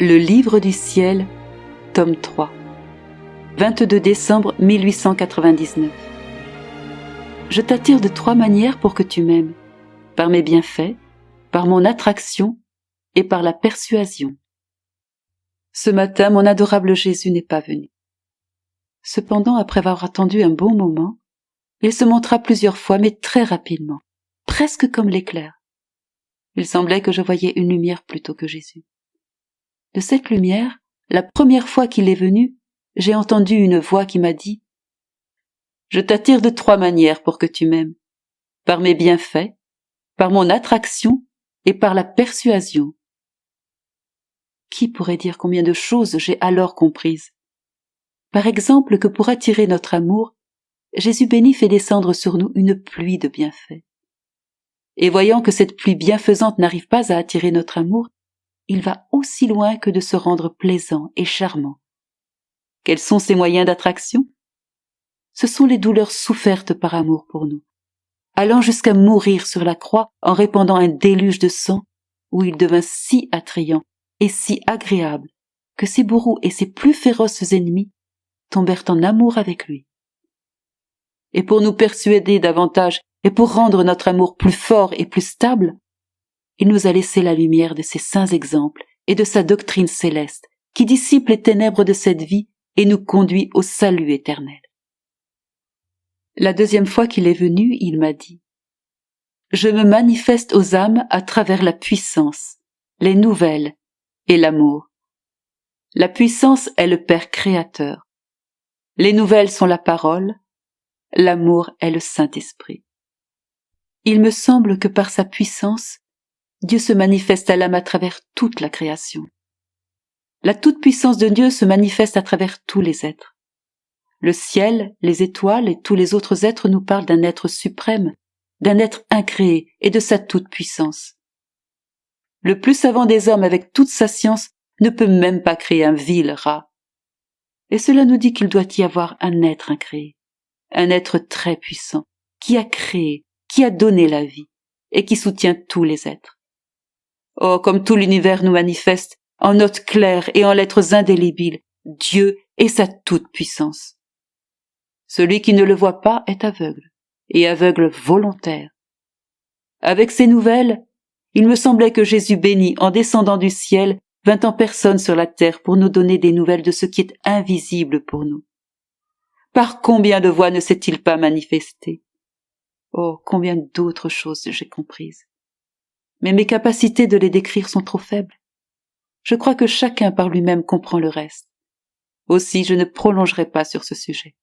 Le livre du ciel, tome 3, 22 décembre 1899. Je t'attire de 3 manières pour que tu m'aimes, par mes bienfaits, par mon attraction et par la persuasion. Ce matin, mon adorable Jésus n'est pas venu. Cependant, après avoir attendu un bon moment, il se montra plusieurs fois, mais très rapidement, presque comme l'éclair. Il semblait que je voyais une lumière plutôt que Jésus. De cette lumière, la première fois qu'il est venu, j'ai entendu une voix qui m'a dit « Je t'attire de 3 manières pour que tu m'aimes, par mes bienfaits, par mon attraction et par la persuasion. » Qui pourrait dire combien de choses j'ai alors comprises? Par exemple que pour attirer notre amour, Jésus béni fait descendre sur nous une pluie de bienfaits. Et voyant que cette pluie bienfaisante n'arrive pas à attirer notre amour, il va aussi loin que de se rendre plaisant et charmant. Quels sont ses moyens d'attraction? Ce sont les douleurs souffertes par amour pour nous, allant jusqu'à mourir sur la croix en répandant un déluge de sang, où il devint si attrayant et si agréable que ses bourreaux et ses plus féroces ennemis tombèrent en amour avec lui. Et pour nous persuader davantage et pour rendre notre amour plus fort et plus stable, il nous a laissé la lumière de ses saints exemples et de sa doctrine céleste qui dissipe les ténèbres de cette vie et nous conduit au salut éternel. La deuxième fois qu'il est venu, il m'a dit « Je me manifeste aux âmes à travers la puissance, les nouvelles et l'amour. La puissance est le Père créateur. Les nouvelles sont la parole, l'amour est le Saint-Esprit. Il me semble que par sa puissance, Dieu se manifeste à l'âme à travers toute la création. La toute-puissance de Dieu se manifeste à travers tous les êtres. Le ciel, les étoiles et tous les autres êtres nous parlent d'un être suprême, d'un être incréé et de sa toute-puissance. Le plus savant des hommes avec toute sa science ne peut même pas créer un vil rat. Et cela nous dit qu'il doit y avoir un être incréé, un être très puissant, qui a créé, qui a donné la vie et qui soutient tous les êtres. Oh, comme tout l'univers nous manifeste, en notes claires et en lettres indélébiles, Dieu et sa toute-puissance. Celui qui ne le voit pas est aveugle, et aveugle volontaire. Avec ces nouvelles, il me semblait que Jésus béni, en descendant du ciel, vint en personne sur la terre pour nous donner des nouvelles de ce qui est invisible pour nous. Par combien de voix ne s'est-il pas manifesté? Oh, combien d'autres choses j'ai comprises. Mais mes capacités de les décrire sont trop faibles. Je crois que chacun par lui-même comprend le reste. Aussi, je ne prolongerai pas sur ce sujet.